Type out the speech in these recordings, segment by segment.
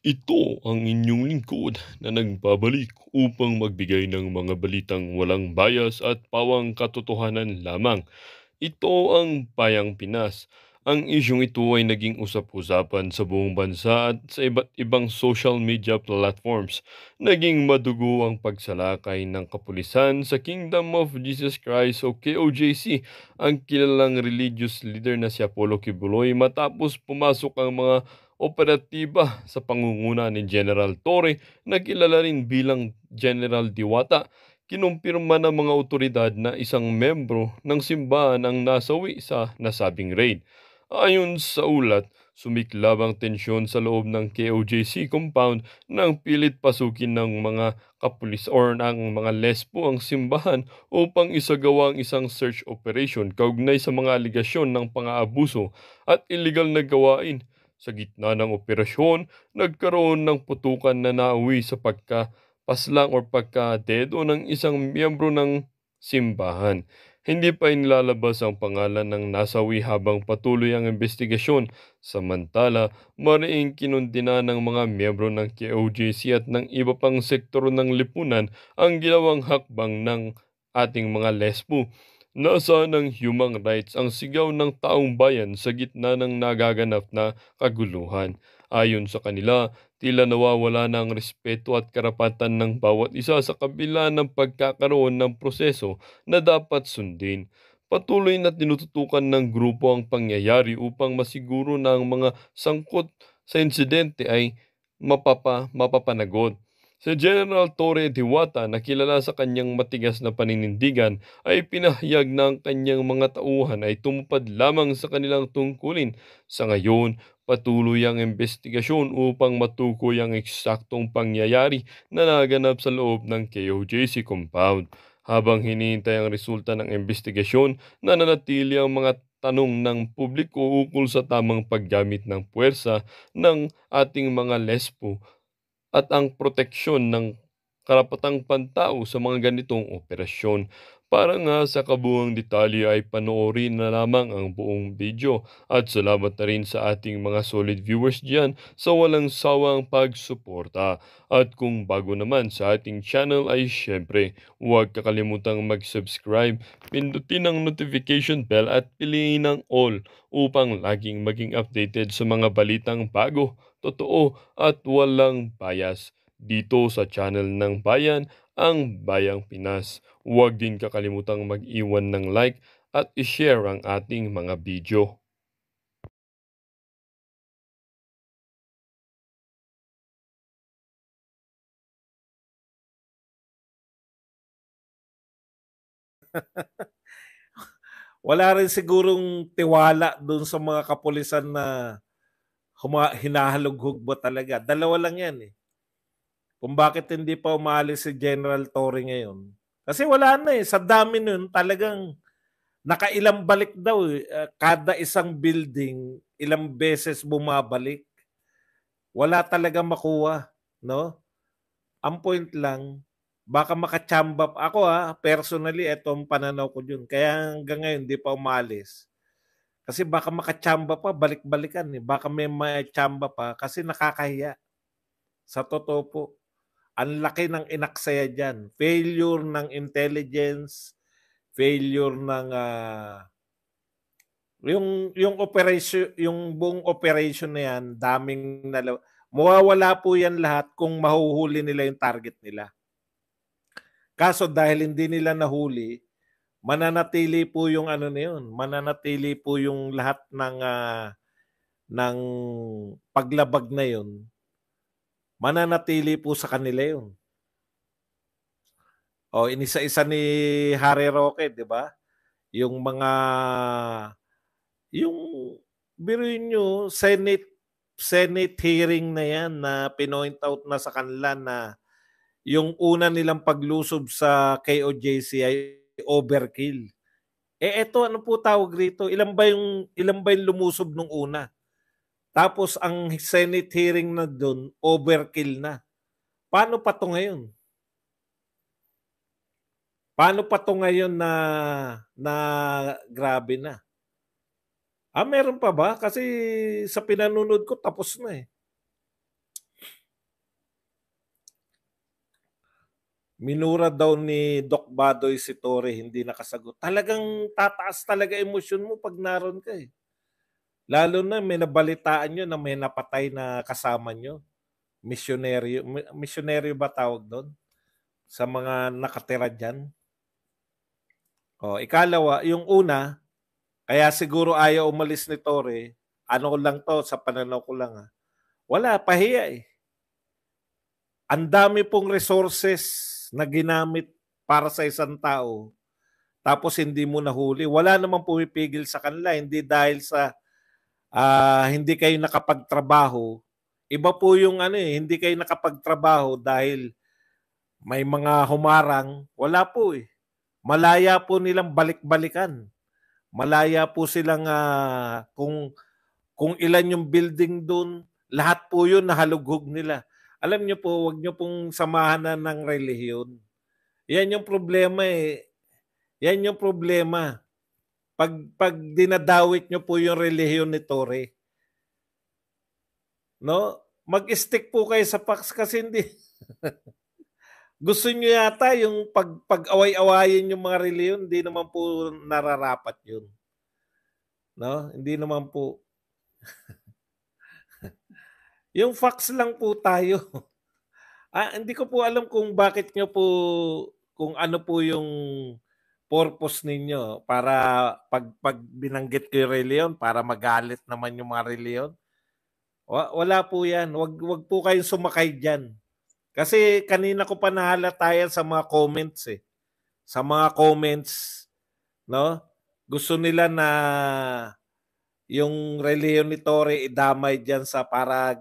Ito ang inyong lingkod na nagbabalik upang magbigay ng mga balitang walang bias at pawang katotohanan lamang. Ito ang Bayang Pinas. Ang isyong ito ay naging usap-usapan sa buong bansa at sa iba't ibang social media platforms. Naging madugo ang pagsalakay ng kapulisan sa Kingdom of Jesus Christ o KOJC, ang kilalang religious leader na si Apollo Kibuloy matapos pumasok ang mga operatiba sa pangunguna ni General Torre na kilala rin bilang General Diwata. Kinumpirma ng mga otoridad na isang membro ng simbahan ang nasawi sa nasabing raid. Ayon sa ulat, sumiklab ang tensyon sa loob ng KOJC compound nang pilit pasukin ng mga kapulis or ng mga lesbo ang simbahan upang isagawa ang isang search operation kaugnay sa mga aligasyon ng pang-aabuso at illegal na gawain. Sa gitna ng operasyon, nagkaroon ng putukan na nauwi sa pagkapaslang o pagkadedo ng isang miyembro ng simbahan. Hindi pa inilalabas ang pangalan ng nasawi habang patuloy ang investigasyon. Samantala, mariing kinundina ng mga miyembro ng KOJC at ng iba pang sektor ng lipunan ang ginawang hakbang ng ating mga lesbo. Nasaan ang human rights ang sigaw ng taong bayan sa gitna ng nagaganap na kaguluhan? Ayon sa kanila, tila nawawala na ang respeto at karapatan ng bawat isa sa kabila ng pagkakaroon ng proseso na dapat sundin. Patuloy na tinututukan ng grupo ang pangyayari upang masiguro na ang mga sangkot sa insidente ay mapapanagot. Si General Torre Diwata na kilala sa kanyang matigas na paninindigan ay pinahayag na ang kanyang mga tauhan ay tumupad lamang sa kanilang tungkulin. Sa ngayon, patuloy ang investigasyon upang matukoy ang eksaktong pangyayari na naganap sa loob ng KOJC compound. Habang hinihintay ang resulta ng investigasyon, nananatili ang mga tanong ng publiko ukol sa tamang paggamit ng puwersa ng ating mga lesbo at ang proteksyon ng karapatang pantao sa mga ganitong operasyon. Para nga sa kabuuang detalye ay panoorin na lamang ang buong video at salamat na rin sa ating mga solid viewers dyan sa walang sawang pagsuporta. At kung bago naman sa ating channel ay syempre huwag kakalimutang mag-subscribe, pindutin ang notification bell at piliin ang all upang laging maging updated sa mga balitang bago, totoo at walang bias dito sa channel ng Bayan, ang Bayang Pinas. Huwag din kakalimutang mag-iwan ng like at i-share ang ating mga video. Wala rin sigurong tiwala doon sa mga kapulisan na hinahalughog ba talaga. Dalawa lang yan eh. Kung bakit hindi pa umalis si General Torre ngayon. Kasi wala na eh. Sa dami nun, talagang nakailang balik daw eh. Kada isang building, ilang beses bumabalik. Wala talaga makuha. No? Ang point lang, baka makachamba. Ako personally, etong pananaw ko dun. Kaya hanggang ngayon, hindi pa umalis. Kasi baka makachamba pa, balik-balikan eh. Baka may chamba pa kasi nakakahiya. Sa totoo po, ang laki ng inaksaya dyan. Failure ng intelligence, failure ng yung operation, yung buong operation na yan, daming mawawala po yan lahat kung mahuhuli nila yung target nila. Kaso dahil hindi nila nahuli, mananatili po yung ano na yun, mananatili po yung lahat ng paglabag na yun, mananatili po sa kanila yun. O inisa-isa ni Harry Roque, di ba? Yung mga, yung biruin nyo, Senate hearing na yan na pinoint out na sa kanila na yung una nilang paglusob sa KOJC ay overkill. Eto ano po tawag rito? Ilan ba yung lumusob nung una? Tapos ang Senate hearing na doon, overkill na. Paano pa to ngayon? Paano pa to ngayon na grabe na? Meron pa ba? Kasi sa pinanunod ko tapos na eh. minura daw ni Doc Badoy si Torre, hindi nakasagot. Talagang tataas talaga emosyon mo pag naroon ka eh. Lalo na may nabalitaan nyo na may napatay na kasama nyo. Misyonaryo. Misyonaryo ba tawag doon? Sa mga nakatira dyan. O, ikalawa, yung una, kaya siguro ayaw umalis ni Torre, ano lang to, sa pananaw ko lang ha. Wala, pahiya eh. Ang dami pong resources na ginamit para sa isang tao, tapos hindi mo nahuli. Wala namang pumipigil sa kanila, hindi dahil sa hindi kayo nakapagtrabaho. Iba po yung hindi kayo nakapagtrabaho dahil may mga humarang. Wala po eh. Malaya po nilang balik-balikan. Malaya po silang kung ilan yung building doon, lahat po yun nahalughog nila. Alam niyo po, wag niyo pong samahan na ng relihiyon. Yan yung problema eh. Yan yung problema. Pag dinadawit niyo po yung relihiyon ni Torre, no? Mag-stick po kayo sa facts kasi hindi. Gusto niyo yata yung pag-away-awayin yung mga relihiyon, hindi naman po nararapat yun. No? Hindi naman po. Yung facts lang po tayo. Hindi ko po alam kung bakit nyo po, kung ano po yung purpose ninyo para pag binanggit ko yung reliyon, para magalit naman yung mga reliyon. Wala po yan. Wag po kayong sumakay dyan. Kasi kanina ko pa nahalatayan sa mga comments eh. Sa mga comments, no? Gusto nila na yung reliyon ni Torre idamay diyan sa para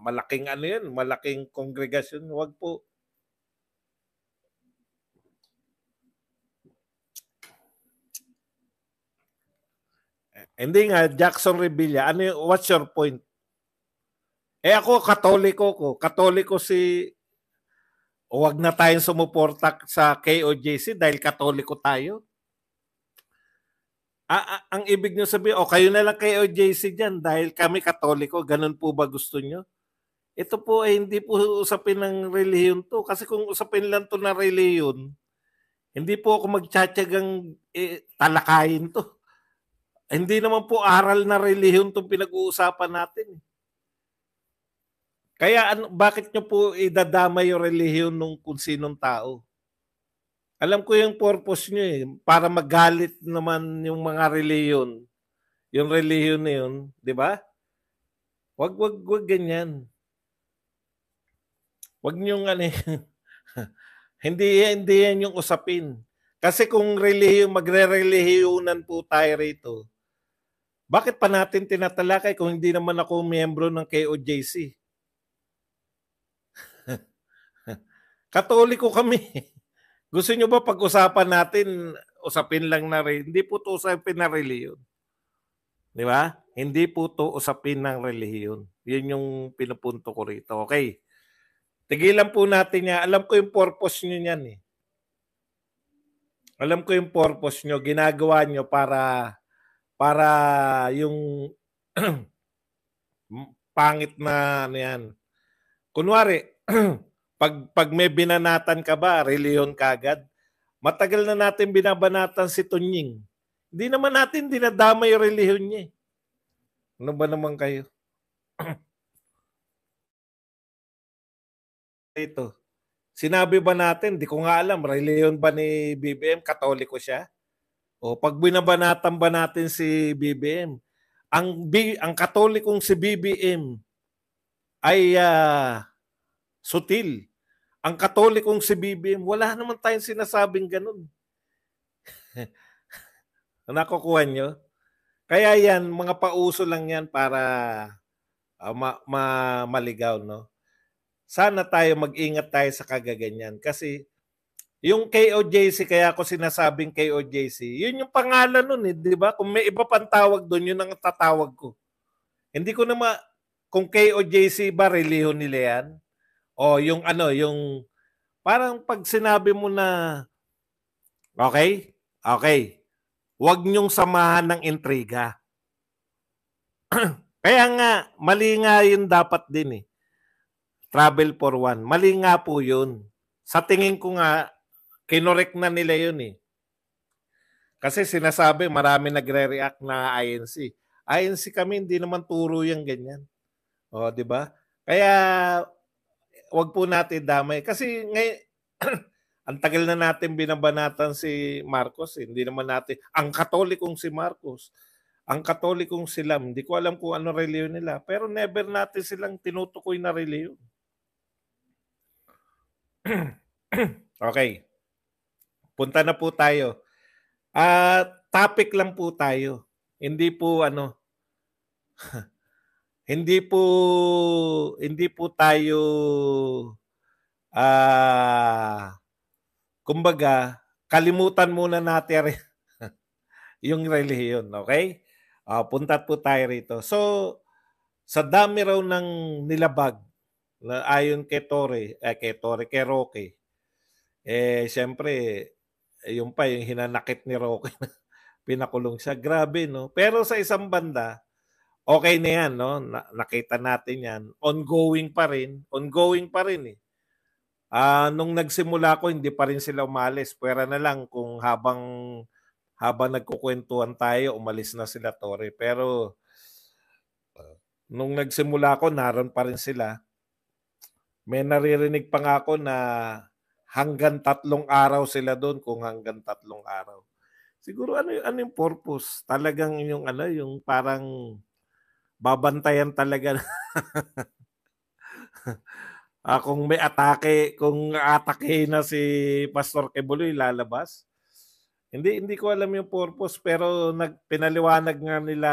malaking malaking kongregasyon. Wag po. Hindi nga, Jackson Revilla, what's your point? Ako, Katoliko si, wag na tayong sumuporta sa KOJC dahil Katoliko tayo. Ang ibig nyo sabihin, kayo na lang KOJC dyan dahil kami Katoliko, ganun po ba gusto nyo? Ito po ay hindi po usapin ng relihiyon to. Kasi kung usapin lang to ng relihiyon, hindi po ako magtsatsagang talakayin to. Hindi naman po aral na relihiyon itong pinag-uusapan natin. Kaya bakit nyo po idadamay yung relihiyon ng kung sinong tao? Alam ko yung purpose nyo eh, para magalit naman yung mga relihiyon. Yung relihiyon na yun, di ba? Wag ganyan. Wag nyo hindi yan yung usapin. Kasi kung magre-relihiyonan po tayo rito, bakit pa natin tinatalakay kung hindi naman ako miyembro ng KOJC? Katoliko kami. Gusto nyo ba pag-usapan natin, usapin lang na rin? Hindi po ito usapin na relihiyon. Di ba? Hindi po ito usapin ng relihiyon. Yun yung pinupunto ko rito. Okay. Tigilan po natin yan. Alam ko yung purpose nyo yan eh. Alam ko yung purpose nyo. Ginagawa nyo para yung pangit na yan. Kunwari, pag may binanatan ka ba, reliyon kagad? Matagal na natin binabanatan si Tunying. Hindi naman natin dinadama yung reliyon niya. Ano ba naman kayo? Ito. Sinabi ba natin, di ko nga alam, reliyon ba ni BBM, Katoliko siya? O pag binabanatan ba natin si BBM, ang Katolikong si BBM ay sutil. Ang Katolikong si BBM, wala naman tayong sinasabing ganun. Nakukuha nyo? Kaya yan, mga pauso lang yan para maligaw, no? Sana tayo mag-ingat tayo sa kagaganyan. Kasi yung KOJC, kaya ako sinasabing KOJC, yun yung pangalan nun eh, di ba? Kung may iba pang tawag doon, yun ang tatawag ko. Hindi ko na kung KOJC ba, relihiyon nila yan? O yung yung parang pag sinabi mo na okay, huwag niyong samahan ng intriga. Kaya nga, mali nga yun dapat din eh. Travel for one. Mali nga po yun. Sa tingin ko nga, kinorek na nila yun eh. Kasi sinasabi, marami nagre-react na INC. INC kami, hindi naman turo yung ganyan. O, di ba? Kaya, wag po natin damay. Kasi ngay ang tagal na natin binabanatan si Marcos. Hindi naman natin, ang katolikong si Marcos, ang katolikong sila, hindi ko alam kung ano reliyon nila, pero never natin silang tinutukoy na reliyon. Okay. Punta na po tayo. Topic lang po tayo. Hindi po hindi po tayo kumbaga kalimutan muna natin yung relihiyon, okay? Punta po tayo rito. So, sa dami raw ng nilabag na ayon kay kay Roque, siyempre, yung hinanakit ni Roque, pinakulong siya. Grabe, no? Pero sa isang banda, okay na yan, no? Nakita natin yan. Ongoing pa rin eh. Nung nagsimula ko, hindi pa rin sila umalis. Pwera na lang kung habang nagkukwentuhan tayo, umalis na sila, Tore. Pero nung nagsimula ko, naroon pa rin sila. May naririnig pa nga ako na hanggang 3 araw sila doon, kung hanggang 3 araw. Siguro ano yung purpose? Talagang yung yung parang babantayan talaga. Kung may atake, kung atake na si Pastor Quebuloy, lalabas. Hindi ko alam yung purpose, pero pinaliwanag nga nila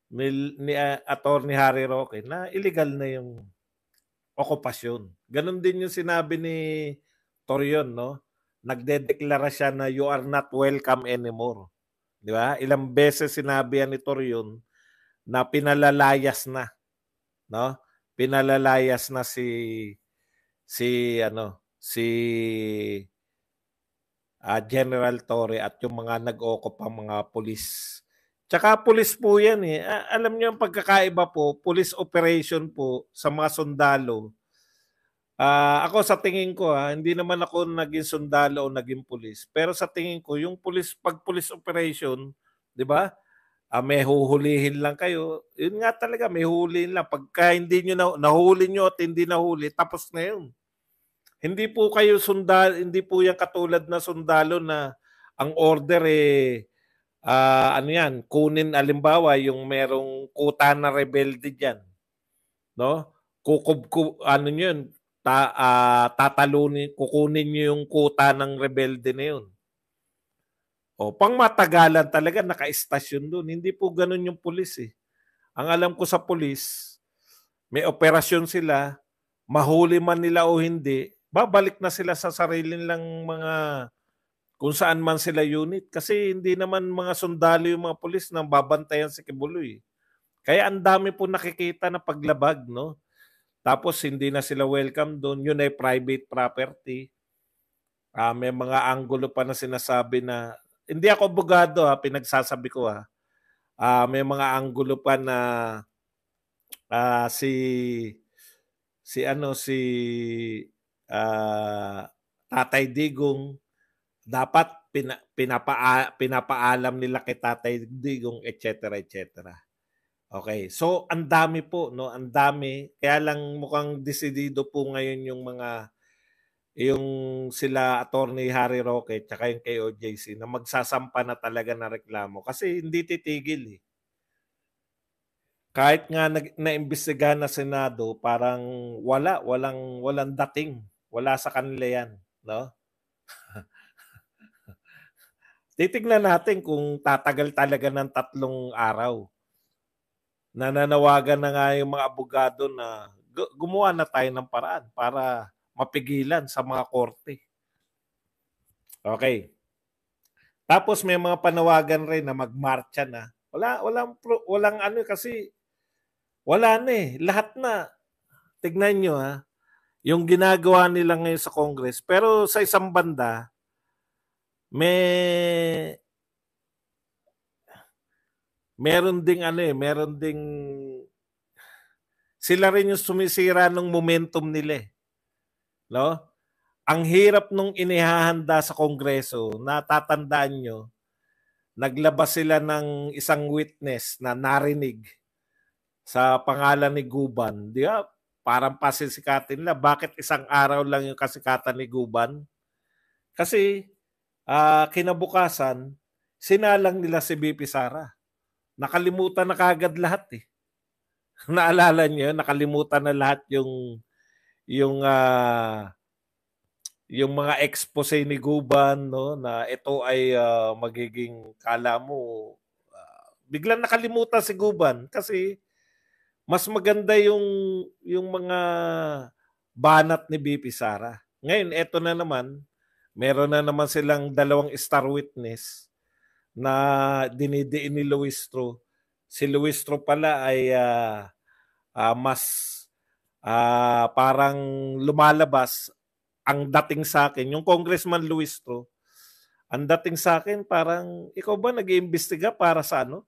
ni Attorney Harry Roque na illegal na yung okupasyon. Ganon din yung sinabi ni Torion, no? Nagdedeklara siya na you are not welcome anymore. Di ba? Ilang beses sinabi yan ni Torion na pinalalayas na, no? Pinalalayas na si General Torre at yung mga nag-occupy mga pulis. Tsaka pulis po yan eh. Alam niyo ang pagkakaiba po, police operation po sa mga sundalo. Ako sa tingin ko hindi naman ako naging sundalo o naging pulis. Pero sa tingin ko, yung pag police operation, di ba? May huhulihin lang kayo. Yun nga talaga, may huhulihin lang. Pagka hindi nyo nahuli nyo at hindi nahuli, tapos na yun. Hindi po kayo sundalo, hindi po yan katulad na sundalo na ang order yan, kunin alimbawa yung merong kuta na rebelde diyan, no? Yun, tatalunin, kukunin niyo yung kuta ng rebelde na yun. Pang matagalan talaga naka-estasyon doon. Hindi po ganun yung pulis eh. Ang alam ko sa pulis, may operasyon sila, mahuli man nila o hindi, babalik na sila sa sarili nilang mga kung saan man sila unit. Kasi hindi naman mga sundalo yung mga pulis na babantayan si Quebuloy. Kaya ang dami po nakikita na paglabag, no? Tapos hindi na sila welcome doon. Yun ay private property. May mga anggulo pa na sinasabi na, hindi ako abogado pinagsasabi ko may mga anggulo pa na si Tatay Digong, dapat pinapaalam nila kay Tatay Digong, etc. etc. Okay, so ang dami po, no? Ang dami. Kaya lang mukhang desidido po ngayon yung sila Attorney Harry Roque tsaka yung kay OJC na magsasampa na talaga na reklamo kasi hindi titigil eh. Kahit nga naimbestigahan na Senado, parang walang dating. Wala sa kanila yan, no? Titignan natin kung tatagal talaga ng 3 araw. Nananawagan na nga yung mga abogado na gumawa na tayo ng paraan para mapigilan sa mga korte. Okay. Tapos may mga panawagan rin na magmarcha na. Walang kasi wala na eh. Lahat na. Tignan nyo yung ginagawa nila ngayon sa Congress. Pero sa isang banda, meron ding sila rin yung sumisira ng momentum nila eh. No? ang hirap nung inihahanda sa Kongreso, natatandaan nyo, naglabas sila ng isang witness na narinig sa pangalan ni Guban. Di ba? Parang pasisikatin nila. Bakit isang araw lang yung kasikatan ni Guban? Kasi kinabukasan, sinalang nila si BP Sara. Nakalimutan na kagad lahat eh. Naalala niyo, nakalimutan na lahat yung yung mga expose ni Guban, no, na ito ay magiging, kala mo biglang nakalimutan si Guban kasi mas maganda yung mga banat ni BP Sara. Ngayon, eto na naman, meron na naman silang dalawang star witness na dinidiin ni Luistro. Si Luistro pala ay mas parang lumalabas ang dating sa akin. Yung Congressman Luistro, ang dating sa akin parang, ikaw ba nag-iimbestiga para sa ano?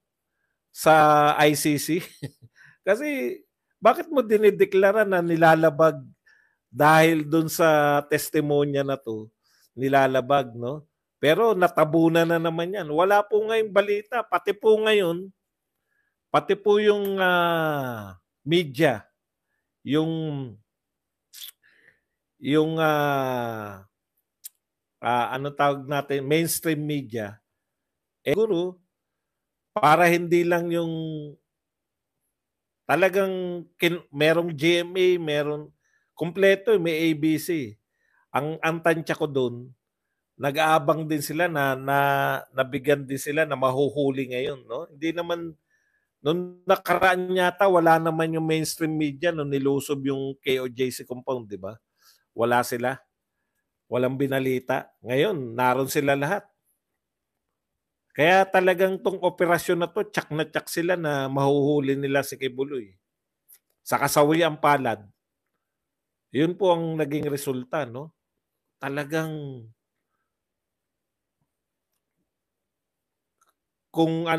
Sa ICC? Kasi bakit mo dinideklara na nilalabag dahil dun sa testimonya na to, nilalabag, no? Pero natabunan na naman yan. Wala po ngayong balita. Pati po ngayon, pati po yung media, yung ano tawag natin, mainstream media, siguro, para hindi lang yung talagang merong GMA, meron kompleto, may ABC. Ang tansya ko doon, nag-aabang din sila na nabigyan din sila na mahuhuli ngayon, no? Hindi naman nung nakaraan yata wala naman yung mainstream media nung nilusob yung KOJC compound, di ba? Wala sila. Walang binalita. Ngayon, naroon sila lahat. Kaya talagang tong operasyon na to, tsak na tsak sila na mahuhuli nila si Kibuloy. Sa kasawiang palad. Yun po ang naging resulta, no? Talagang kung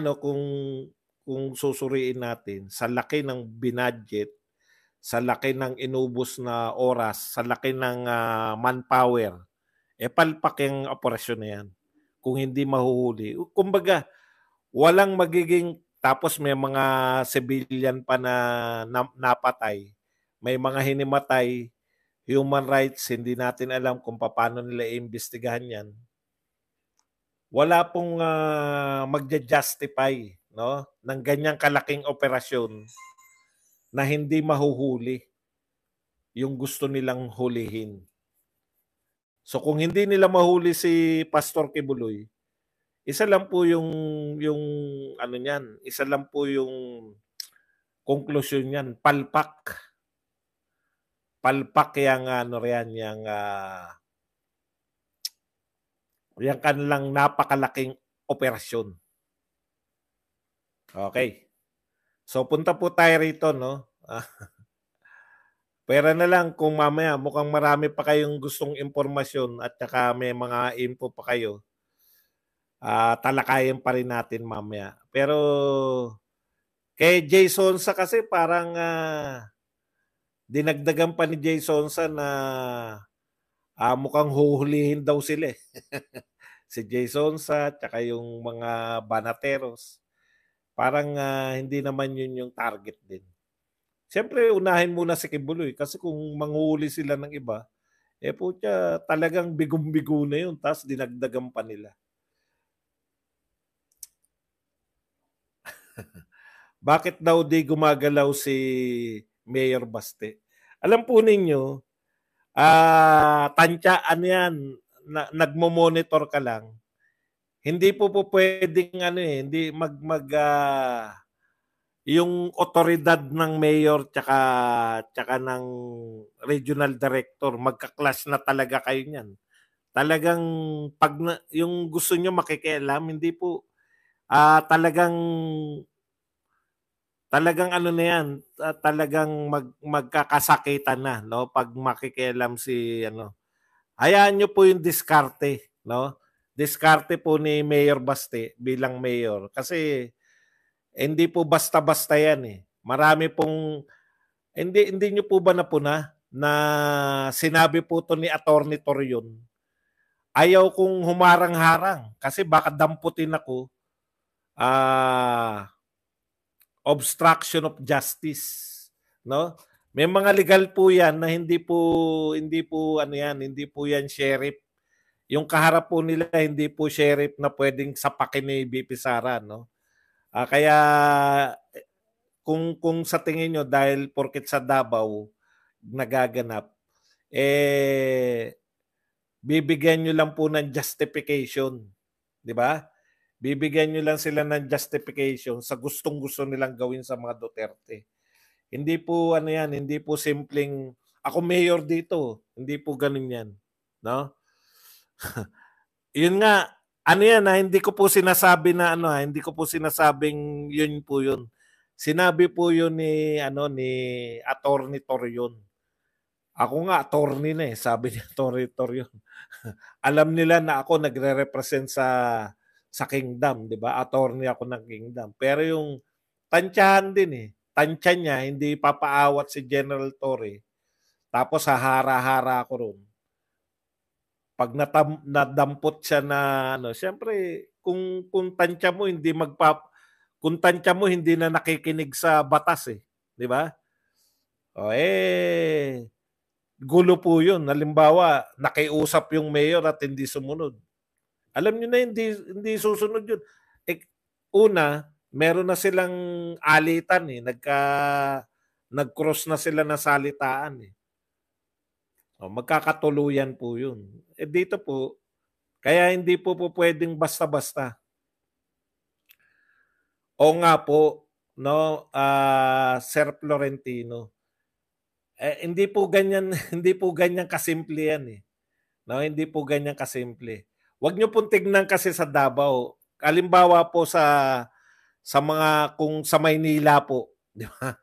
susuriin natin sa laki ng binadget, sa laki ng inubos na oras, sa laki ng manpower, palpak yung operasyon na yan. Kung hindi mahuhuli. Kumbaga, walang magiging, tapos may mga civilian pa na napatay, may mga hinimatay, human rights, hindi natin alam kung paano nila iimbestigahan yan. Wala pong magja-justify, no, ng ganyang kalaking operasyon na hindi mahuhuli yung gusto nilang hulihin. So kung hindi nila mahuli si Pastor Kibuloy, isa lang po yung ano niyan, isa lang po yung konklusyon niyan, palpak. Palpak yang ano riyan, yang kanilang napakalaking operasyon. Okay. So punta po tayo rito, no? Pera na lang kung mamaya mukhang marami pa kayong gustong impormasyon at saka may mga info pa kayo. Talakayin pa rin natin mamaya. Pero kay Jason sa kasi parang dinagdagan pa ni Jason sa na mukhang huhulihin daw sila eh. Si Jason sa tsaka yung mga banateros. Parang hindi naman yun yung target din. Siyempre, unahin muna si Kibuloy kasi kung manghuli sila ng iba, putya, talagang bigong-bigo na yun, tapos dinagdagan pa nila. Bakit daw di gumagalaw si Mayor Baste? Alam po ninyo, tansyaan yan, nagmo-monitor ka lang. Hindi po pwedeng hindi yung otoridad ng mayor tsaka ng regional director, magka-clash na talaga kayo niyan. Talagang pag yung gusto nyo makikialam, hindi po talagang ano na yan, talagang magkakasakitan na, no? Pag makikialam si hayaan nyo po yung diskarte, no? Diskarte po ni Mayor Baste bilang mayor kasi hindi po basta-basta yan eh. Marami pong hindi nyo po ba napuna? na sinabi po to ni Attorney Torion, ayaw kong humarang-harang kasi baka damputin ako, obstruction of justice, no? May mga legal po 'yan na hindi po ano 'yan, hindi po 'yan sheriff. Yung kaharap po nila hindi po sheriff na pwedeng sapakin ni BP Sara, no? Kaya kung sa tingin nyo dahil porket sa Davao nagaganap, bibigyan nyo lang po ng justification, di ba? Bibigyan nyo lang sila ng justification sa gustong-gusto nilang gawin sa mga Duterte. Hindi po ano yan, hindi po simpleng ako mayor dito, hindi po ganun yan, no? Yun nga, ano yan hindi ko po sinasabi na hindi ko po sinasabing yun po yun. Sinabi po yun ni Attorney Torion. Ako nga attorney na sabi ni Attorney Torion. Alam nila na ako nagre-represent sa Kingdom, 'di ba? Attorney ako ng Kingdom. Pero yung tantyahan din Tantya niya hindi papaawat si General Torre. Tapos hahara-hara ako ron. Pag nadampot siya na siyempre kung tantya mo kung tantya mo hindi na nakikinig sa batas 'di ba? Gulo po 'yun. Halimbawa, nakiusap yung mayor at hindi sumunod. Alam niyo na hindi susunod 'yun. Una, meron na silang alitan nag-cross na sila ng salitaan magkakatuluyan po 'yun. Dito po, kaya hindi po pwedeng basta-basta. O nga po, no, Sir Florentino. Hindi po ganyan hindi po ganyan kasimple yan No, hindi po ganyan kasimple. Huwag niyo pong tignan kasi sa Davao. Halimbawa po sa mga kung sa Maynila po, di ba?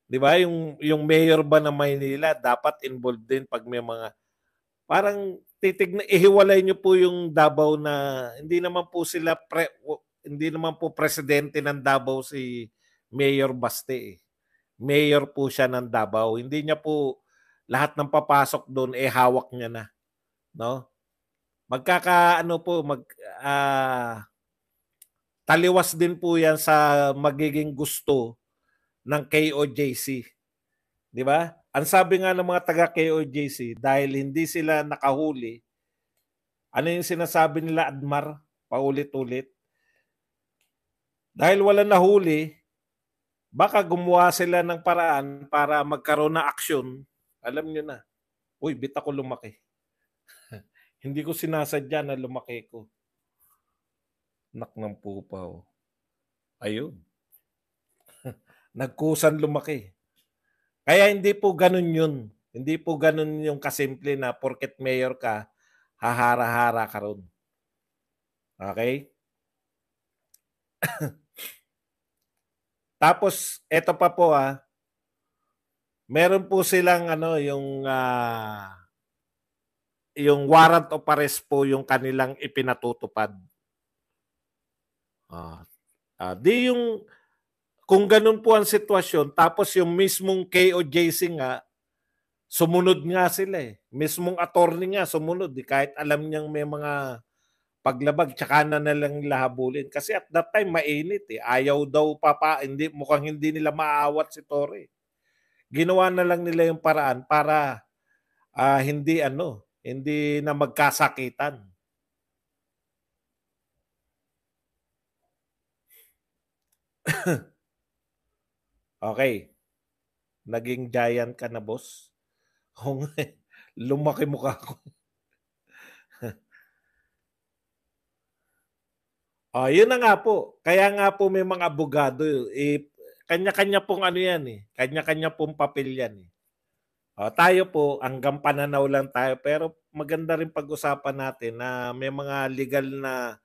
Di ba yung mayor ba ng Maynila dapat involved din pag may mga parang ihiwalay niyo po yung Davao na hindi naman po hindi naman po presidente ng Davao si Mayor Baste Mayor po siya ng Davao. Hindi niya po lahat ng papasok doon hawak niya na, no? Taliwas din po 'yan sa magiging gusto ng KOJC. 'Di ba? Ang sabi nga ng mga taga KOJC, dahil hindi sila nakahuli, ano yung sinasabi nila, Admar, paulit-ulit? Dahil wala nahuli, baka gumawa sila ng paraan para magkaroon ng aksyon. Alam nyo na, uy, bit ako lumaki. Hindi ko sinasadya na lumaki ko. Nak ng pupaw. Ayun. Nagkusan lumaki. Kaya hindi po ganun yun. Hindi po ganun yung kasimple na porket mayor ka, hahara-hara ka ron. Okay? Tapos, eto pa po meron po silang yung warrant of arrest po yung kanilang ipinatutupad. Di yung kung ganun po ang sitwasyon, tapos yung mismong KOJC nga, sumunod nga sila Mismong attorney nga sumunod kahit alam niyang may mga paglabag, tsaka na lang lahabulin. Kasi at that time, mainit Ayaw daw mukhang hindi nila maaawat si Torre. Ginawa na lang nila yung paraan para hindi na magkasakitan. Okay. Naging giant ka na, boss? Lumaki mukha ko. Yun na nga po. Kaya nga po may mga abogado. Kanya-kanya pong yan Kanya-kanya pong papel yan tayo po, hanggang pananaw lang tayo. Pero maganda rin pag-usapan natin na may mga legal na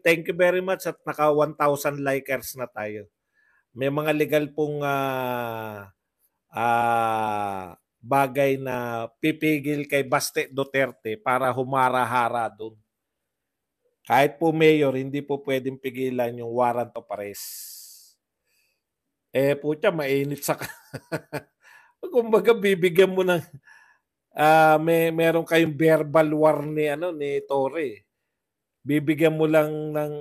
thank you very much at naka 1,000 likers na tayo. May mga legal pong bagay na pipigil kay Baste Duterte para humara-hara doon. Kahit po mayor, hindi po pwedeng pigilan yung warrant of arrest. Putya, mainit sa Kumbaga bibigyan mo ng meron kayong verbal war ni Torre. Bibigyan mo lang ng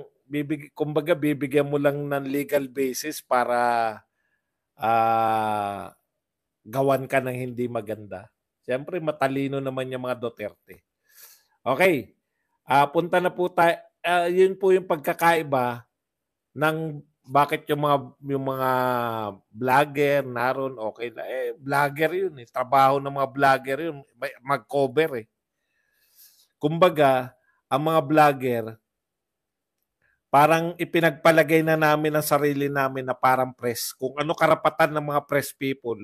kumbaga bibigyan mo lang ng legal basis para ah, gawan ka ng hindi maganda. Siyempre matalino naman yung mga Duterte. Okay. Punta na po tayo. Yun po yung pagkakaiba ng bakit yung mga vlogger naroon okay na vlogger yun trabaho ng mga vlogger yun mag-cover kumbaga ang mga vlogger parang ipinagpalagay na namin ang sarili namin na parang press kung ano karapatan ng mga press people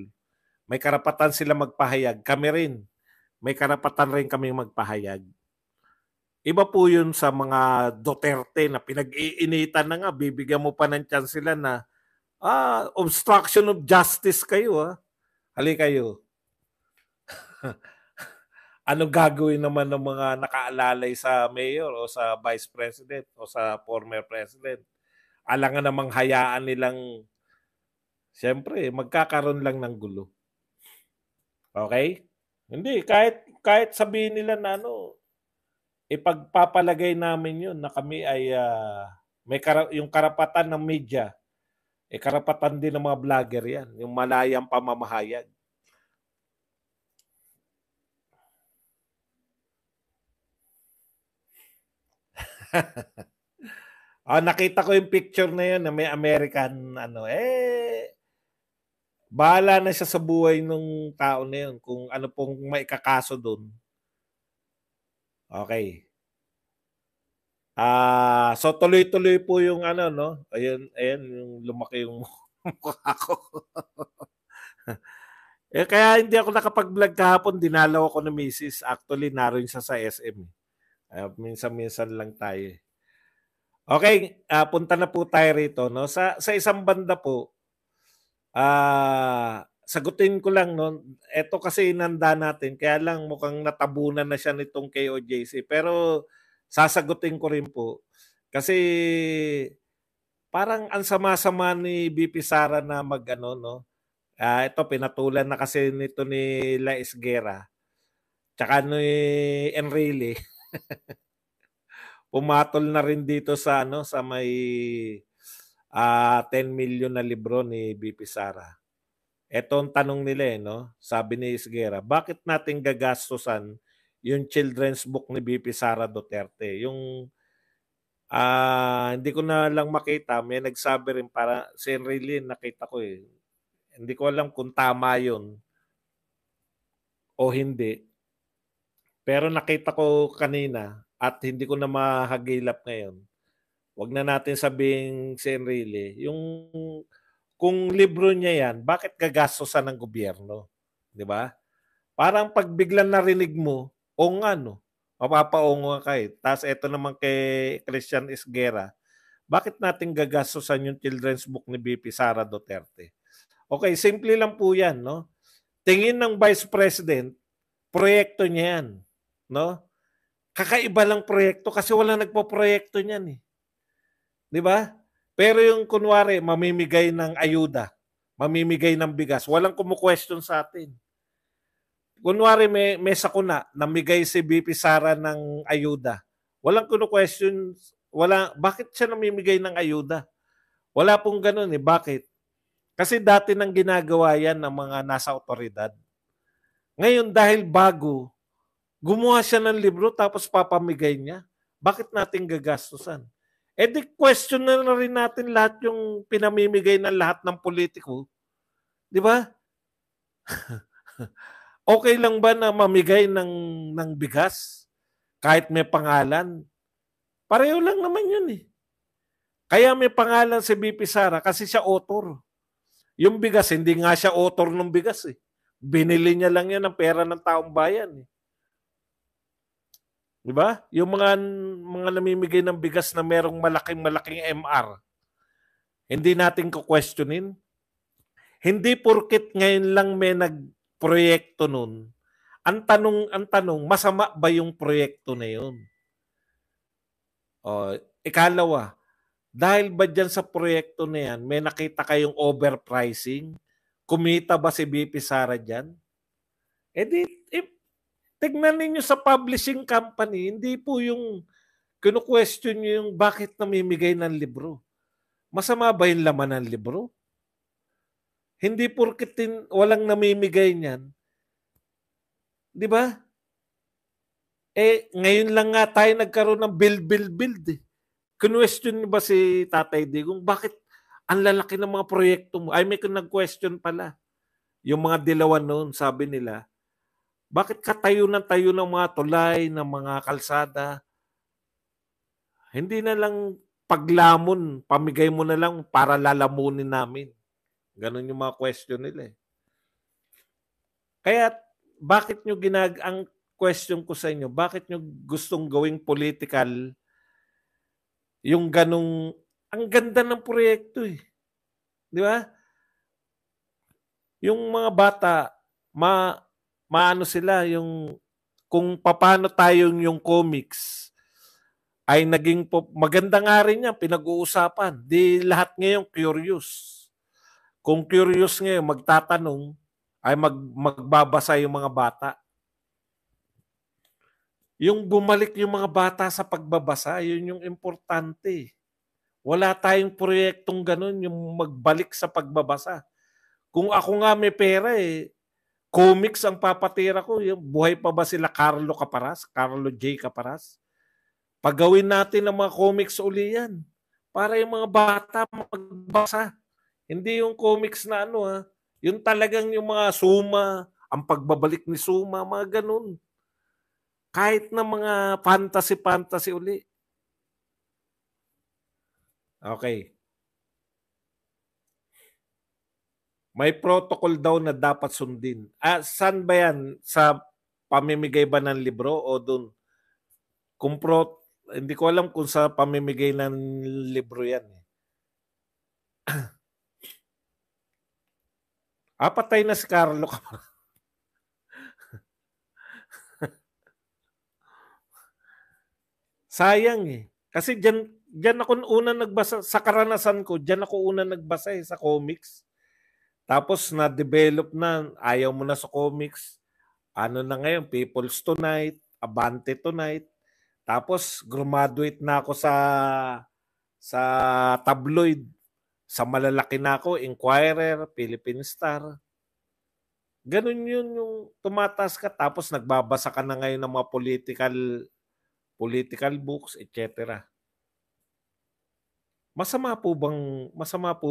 may karapatan sila magpahayag kami rin may karapatan rin kami magpahayag. Iba po yun sa mga Duterte na pinag-iinitan na nga, bibigyan mo pa ng chance sila na, obstruction of justice kayo. Hali kayo. Ano gagawin naman ng mga nakaalalay sa mayor o sa vice president o sa former president? Alangan namang hayaan nilang, siyempre, magkakaroon lang ng gulo. Okay? Hindi, kahit sabihin nila na ipagpapalagay namin yun na kami ay yung karapatan ng media, karapatan din ng mga vlogger yan, yung malayang pamamahayag. Nakita ko yung picture na yun na may American, bahala na siya sa buhay ng tao na yun kung ano pong maikakaso doon. Okay. So tuloy-tuloy po yung no? Ayun, yung lumaki yung mukha ko. Kaya hindi ako nakapag-vlog kahapon, dinalaw ako ng misis. Actually, naroon siya sa SM. Minsan-minsan lang tayo. Okay, punta na po tayo rito. No? Sa isang banda po, sagutin ko lang, no? Ito kasi inanda natin, kaya lang mukhang natabunan na siya nitong KOJC. Pero sasagutin ko rin po. Kasi parang ang sama-sama ni BP Sara na no? Ito, pinatulan na kasi nito ni La Esguera. Tsaka ni Enrile. Pumatol na rin dito sa sa may 10 million na libro ni BP Sara. Ito ang tanong nila no? Sabi ni Esguera, bakit natin gagastusan yung children's book ni BP Sara Duterte? Yung hindi ko na lang makita, may nagsabi rin para si Enrile nakita ko Hindi ko alam kung tama yun o hindi. Pero nakita ko kanina at hindi ko na mahagilap ngayon. Huwag na natin sabing si Enrile. Kung libro niya yan, bakit gagastosan ng gobyerno? Di ba? Parang pag biglang narinig mo, o nga no, mapapaongo ka Tapos eto naman kay Christian Esguera, bakit natin gagastosan yung children's book ni BP Sara Duterte? Okay, simple lang po yan, no? Tingin ng Vice President, proyekto niya yan, no? Kakaiba lang proyekto kasi wala nagpo-proyekto niyan 'Di ba? Pero yung kunwari mamimigay ng ayuda, mamimigay ng bigas, walang kumu-question sa atin. Kunwari may sakuna, namigay si BP Sara ng ayuda. Walang kumu-question, bakit siya namimigay ng ayuda? Wala pong ganoon Bakit? Kasi dati nang ginagawa yan ng mga nasa otoridad. Ngayon dahil bago, gumawa siya ng libro tapos papamigay niya. Bakit natin gagastusan? Di question na rin natin lahat yung pinamimigay ng lahat ng politiko. Di ba? Okay lang ba na mamigay ng bigas kahit may pangalan? Pareho lang naman yun Kaya may pangalan si BP Sara kasi siya author. Yung bigas, hindi nga siya author ng bigas Binili niya lang yan ng pera ng taong bayan Di ba? Yung mga namimigay ng bigas na merong malaking MR, hindi natin ko-questionin. Hindi porket ngayon lang may nagproyekto nun. Ang tanong, masama ba yung proyekto na yun? Ikalawa, dahil ba dyan sa proyekto na yan, may nakita kayong overpricing? Kumita ba si BP Sara dyan? Tignan ninyo sa publishing company, hindi po yung kinu-question nyo yung bakit namimigay ng libro. Masama ba yung laman ng libro? Hindi porket walang namimigay niyan. Di ba? Ngayon lang nga tayo nagkaroon ng build. Kinu-question ba si Tatay Digong, bakit ang lalaki ng mga proyekto mo? Ay, may nag-question pala. Yung mga dilawan noon, sabi nila, bakit tayo ng mga tulay, ng mga kalsada? Hindi na lang paglamon, pamigay mo na lang para lalamunin namin. Ganon yung mga question nila eh. Kaya bakit nyo ang question ko sa inyo, bakit nyo gustong gawing political yung ganong, ang ganda ng proyekto eh. Di ba? Yung mga bata, maano sila, yung kung paano tayong yung comics ay naging maganda nga rin yan, pinag-uusapan. Di lahat ngayon curious. Kung curious ngayon, magtatanong, ay magbabasa yung mga bata. Yung bumalik yung mga bata sa pagbabasa, yun yung importante. Wala tayong proyektong ganun, yung magbalik sa pagbabasa. Kung ako nga may pera comics ang papatira ko. Yung buhay pa ba sila Carlo J. Caparas? Pagawin natin ng mga comics uli yan. Para yung mga bata magbasa. Hindi yung comics na yung talagang yung mga Suma, ang pagbabalik ni Suma, mga ganun. Kahit na mga fantasy uli. Okay. May protocol daw na dapat sundin. Saan ba yan? Sa pamimigay ba ng libro o doon? Hindi ko alam kung sa pamimigay ng libro yan. Patay na si Carlo. Sayang eh. Kasi dyan ako una nagbasa, sa karanasan ko, dyan ako una nagbasa sa comics. Tapos na-develop na, ayaw mo na sa comics. Ano na ngayon, People's Tonight, Abante Tonight. Tapos graduate na ako sa tabloid. Sa malalaki na ako, Inquirer, Philippine Star. Ganun yun yung tumatas ka. Tapos nagbabasa ka na ngayon ng mga political books, etc. Masama po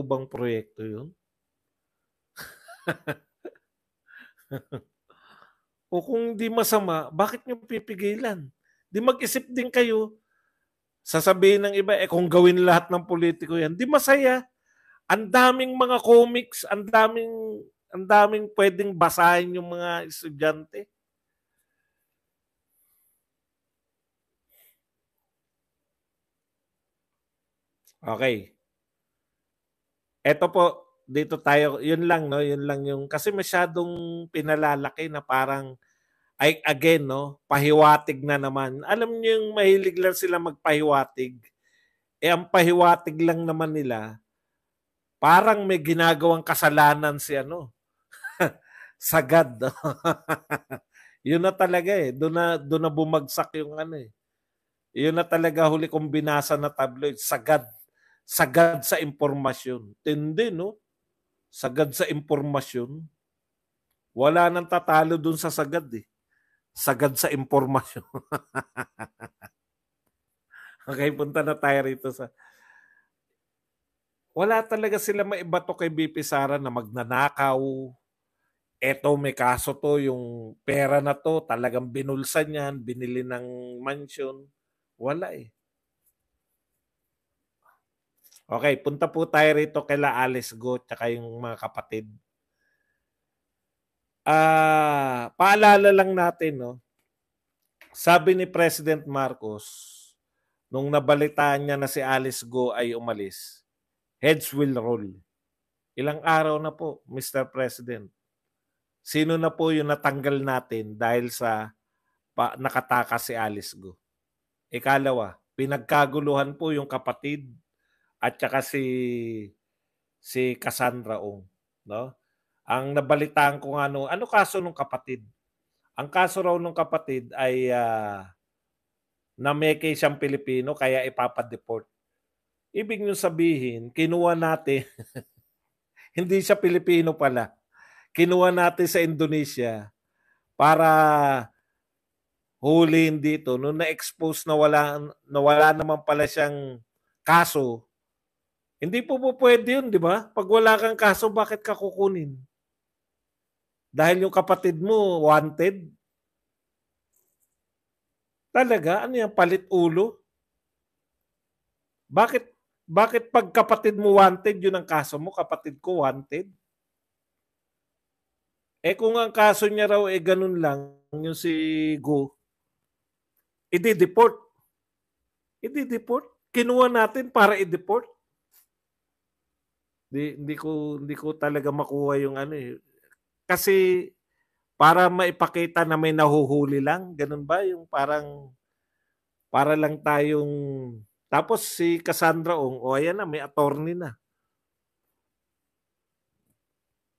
bang proyekto yun? O kung di masama, bakit nyo pipigilan? Di mag-isip din kayo. Sasabihin ng iba, kung gawin lahat ng politiko yan, di masaya. Ang daming mga comics, ang daming pwedeng basahin yung mga estudyante. Okay. Ito po, dito tayo, yun lang yung, kasi masyadong pinalalaki na parang, again, pahiwatig na naman. Alam niyo yung mahilig lang sila magpahiwatig. Ang pahiwatig lang naman nila, parang may ginagawang kasalanan si sagad. Yun na talaga doon na bumagsak yung Yun na talaga huli kong binasa na tabloid, sagad sa impormasyon. Tindi, no? Sagad sa impormasyon. Wala nang tatalo dun sa sagad Sagad sa impormasyon. Okay, punta na tayo rito wala talaga sila maibato kay BP Sara na magnanakaw. Eto, may kaso to, yung pera na to, talagang binulsa niyan, binili ng mansion. Wala Okay, punta po tayo rito kila Alice Go tsaka yung mga kapatid. Paalala lang natin, sabi ni President Marcos, nung nabalitaan niya na si Alice Go ay umalis, heads will roll. Ilang araw na po, Mr. President. Sino na po yung natanggal natin dahil sa nakatakas si Alice Go? Ikalawa, pinagkaguluhan po yung kapatid at saka si Cassandra Ong, no? Ang nabalitaan ko nga ano kaso nung kapatid? Ang kaso raw nung kapatid ay nameke siyang Pilipino kaya ipapa-deport. Ibig niyong sabihin, kinuha natin, hindi siya Pilipino pala. Kinuha natin sa Indonesia para hulihin dito. Nung na-expose na wala naman pala siyang kaso, hindi po pwede yun, di ba? Pag wala kang kaso, bakit ka kukunin? Dahil yung kapatid mo wanted? Talaga? Ano yan? Palit ulo? Bakit pag kapatid mo wanted, yun ang kaso mo, kapatid ko wanted? Eh kung ang kaso niya raw ganun lang, yung si Go, i-deport. I-deport? Kinuha natin para i-deport? Hindi ko talaga makuha yung ano eh. Kasi para maipakita na may nahuhuli lang, ganun ba? Yung parang para lang tayong tapos si Cassandra Ong, ayan na, may attorney na.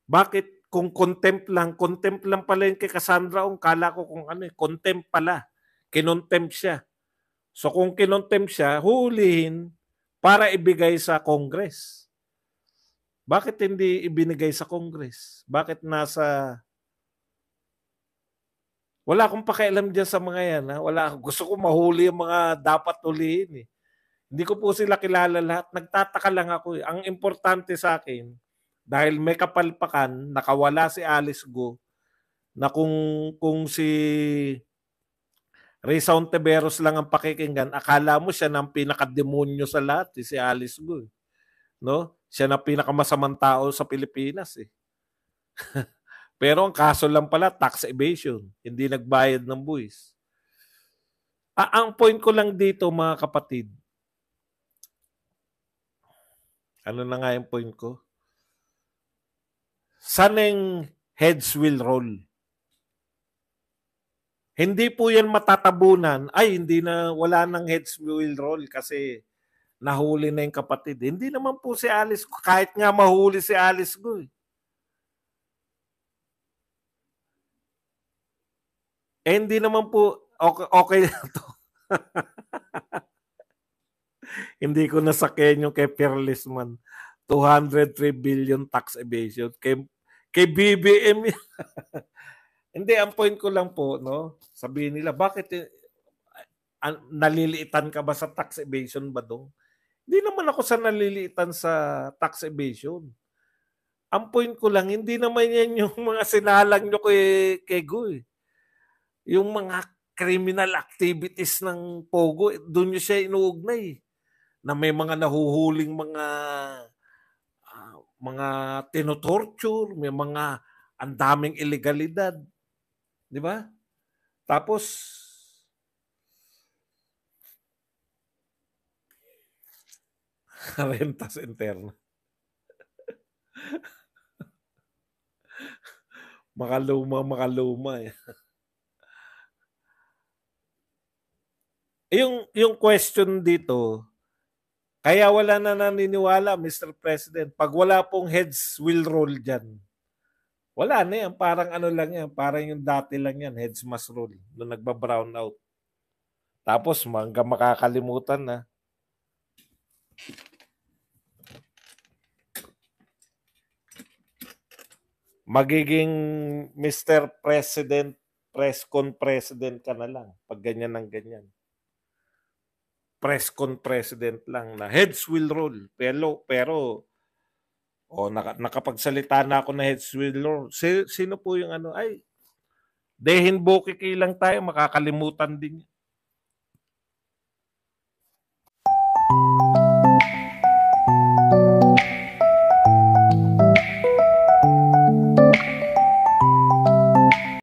Bakit kung contempt lang pala yung kay Cassandra Ong, kala ko kung ano contempt pala. Kinontempt siya. So kung kinontempt siya, hulihin para ibigay sa Congress. Bakit hindi ibinigay sa Congress? Bakit nasa wala akong pakialam diyan sa mga yan. Ha? Gusto ko mahuli ang mga dapat hulihin. Eh. Hindi ko po sila kilala lahat. Nagtataka lang ako. Eh. Ang importante sa akin, dahil may kapalpakan, nakawala si Alice Go, na kung si Risa Ontiveros lang ang pakikinggan, akala mo siya ng pinakademonyo sa lahat, si Alice Go. No? Siya na pinakamasamang tao sa Pilipinas. Eh. Pero ang kaso lang pala, tax evasion. Hindi nagbayad ng buwis. Ang point ko lang dito, mga kapatid, ano na nga yung point ko? Sanang heads will roll. Hindi po yan matatabunan. Ay, wala nang heads will roll kasi nahuli na yung kapatid. Hindi naman po si Alice, kahit nga mahuli si Alice Go. Hindi naman po, okay na to. Hindi ko nasakyan yung kay Fearless Man. 203 billion tax evasion. Kay BBM. Hindi, ang point ko lang po, no? Sabihin nila, bakit naliliitan ka ba sa tax evasion ba dong? Hindi naman ako sa naliliitan sa tax evasion. Ang point ko lang, hindi naman yan yung mga sinalang nyo kay Go. Yung mga criminal activities ng Pogo, doon nyo siya inuugnay. Na may mga nahuhuling mga tinotorture, may mga ang daming ilegalidad. Di ba? Tapos, rentas interna. Makaluma eh. Yung question dito, kaya wala na naniniwala, Mr. President, pag wala pong heads will roll dyan. Wala na yan, parang ano lang yan, parang yung dati lang yan, heads must roll, nung nagba-brown out. Tapos, hanggang makakalimutan na. Magiging Mr. President, press con president ka na lang, pag ganyan ng ganyan. Press con president lang na heads will roll. Pero nakapagsalita na ako na heads will roll. Sino po yung ano? Ay, Dehin Bokiki lang tayo, makakalimutan din.